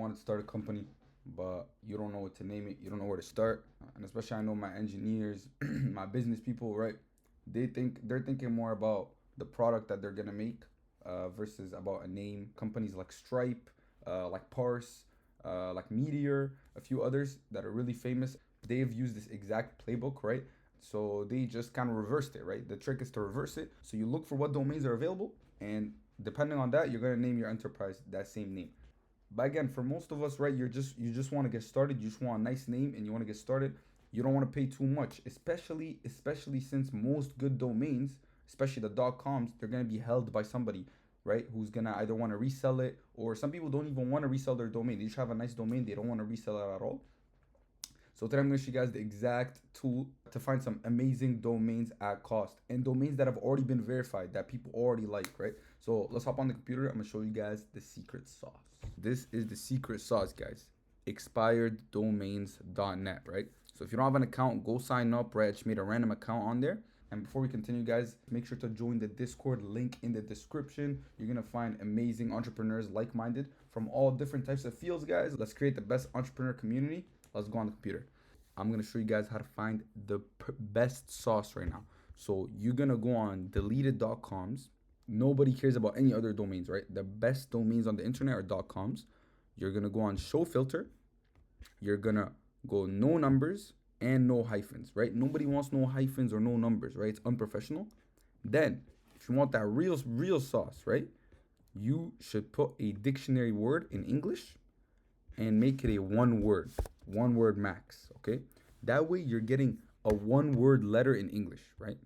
wanted to start a company, but you don't know what to name it, you don't know where to start. And especially I know my engineers, my business people, right? They're thinking more about the product that they're gonna make versus about a name. Companies like Stripe, like Parse, like Meteor, a few others that are really famous. They've used this exact playbook, right? So they just kind of reversed it, right? The trick is to reverse it. So you look for what domains are available, and depending on that, you're gonna name your enterprise that same name. But again, for most of us, right, you just want to get started. You just want a nice name and you want to get started. You don't want to pay too much, especially since most good domains, especially the .coms, they're gonna be held by somebody, right? Who's gonna either want to resell it, or some people don't even want to resell their domain. They just have a nice domain, they don't want to resell it at all. So today I'm going to show you guys the exact tool to find some amazing domains at cost, and domains that have already been verified that people already like, right? So let's hop on the computer. I'm going to show you guys the secret sauce. This is the secret sauce, guys. Expireddomains.net, right? So if you don't have an account, go sign up, right? I just made a random account on there. And before we continue, guys, make sure to join the Discord link in the description. You're going to find amazing entrepreneurs like-minded from all different types of fields, guys. Let's create the best entrepreneur community. Let's go on the computer. I'm going to show you guys how to find the best sauce right now. So you're going to go on deleted.coms. Nobody cares about any other domains, right? The best domains on the internet are .coms. You're going to go on show filter. You're going to go no numbers and no hyphens, right? Nobody wants no hyphens or no numbers, right? It's unprofessional. Then if you want that real sauce, right? You should put a dictionary word in English and make it a one word max, okay? That way you're getting a one word letter in English, right?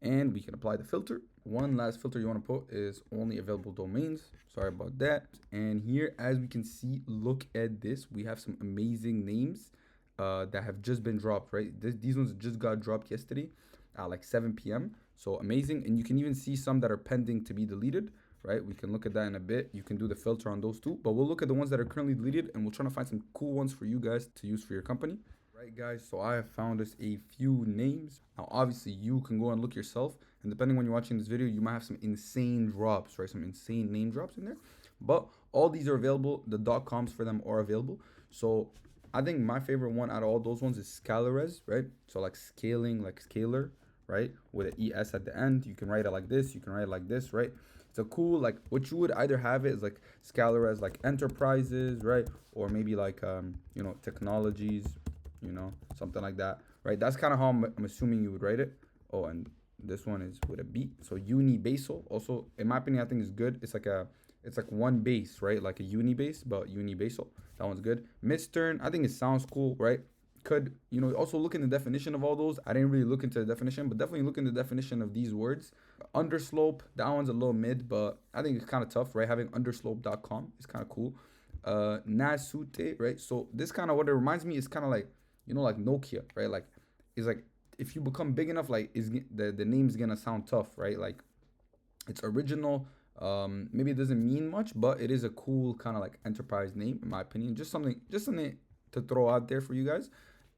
And we can apply the filter. One last filter you want to put is only available domains. Sorry about that. And here, as we can see, look at this. We have some amazing names that have just been dropped, right? These ones just got dropped yesterday at like 7 p.m. So amazing. And you can even see some that are pending to be deleted, right? We can look at that in a bit. You can do the filter on those too, but we'll look at the ones that are currently deleted, and we'll try to find some cool ones for you guys to use for your company. Right, guys, so I have found us a few names. Now obviously you can go and look yourself, and depending when you're watching this video, you might have some insane drops, right? Some insane name drops in there, but all these are available. The .coms for them are available. So I think my favorite one out of all those ones is Scalores, right? So like scaling, like scalar, right? With an ES at the end. You can write it like this, you can write it like this, right? It's a cool, like, what you would either have it is like Scalars, like enterprises, right? Or maybe like technologies, something like that, right? That's kind of how I'm assuming you would write it. Oh, and this one is with a B. So unibasal, also in my opinion, I think is good. It's like one base, right? Like a uni base, but unibasal. That one's good. Midstern, I think it sounds cool, right? Could also look in the definition of all those. I didn't really look into the definition, but definitely look in the definition of these words. Underslope, that one's a little mid, but I think it's kind of tough, right? Having underslope.com is kind of cool. Nasute, right? So this kind of, what it reminds me is kind of like, like Nokia, right? Like, it's like if you become big enough, like the name's gonna sound tough, right? Like it's original. Maybe it doesn't mean much, but it is a cool kind of like enterprise name, in my opinion. Just something to throw out there for you guys.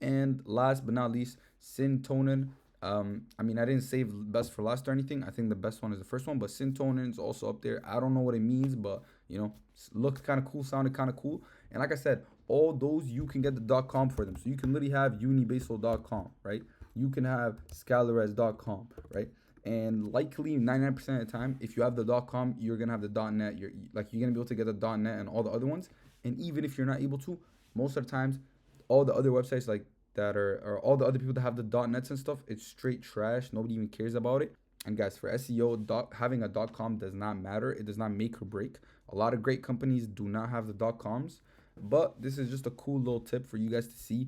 And last but not least, Syntonin. I mean, I didn't save best for last or anything. I think the best one is the first one, but Syntonin is also up there. I don't know what it means, but looked kind of cool, sounded kind of cool. And like I said, all those you can get the .com for them. So you can literally have unibasal.com, right? You can have scalores.com, right? And likely 99% of the time, if you have the .com, you're gonna have the .net. You're gonna be able to get the .net and all the other ones. And even if you're not able to, most of the times, all the other websites like that or all the other people that have the .nets and stuff, it's straight trash. Nobody even cares about it. And guys, for SEO, having a .com does not matter. It does not make or break. A lot of great companies do not have the .coms, but this is just a cool little tip for you guys to see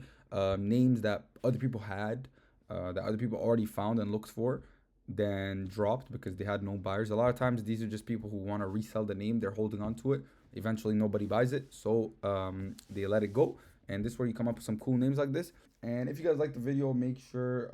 names that other people had, that other people already found and looked for, then dropped because they had no buyers. A lot of times these are just people who want to resell the name. They're holding on to it. Eventually nobody buys it, so they let it go. And this is where you come up with some cool names like this. And if you guys like the video, make sure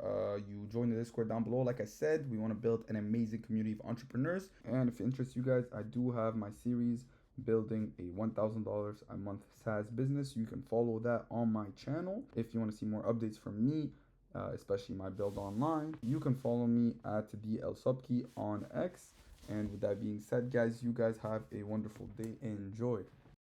you join the Discord down below. Like I said, we want to build an amazing community of entrepreneurs. And if it interests you guys, I do have my series building a $1,000 a month SaaS business. You can follow that on my channel. If you want to see more updates from me, especially my build online, you can follow me at DLSubkey on X. And with that being said, guys, you guys have a wonderful day. Enjoy.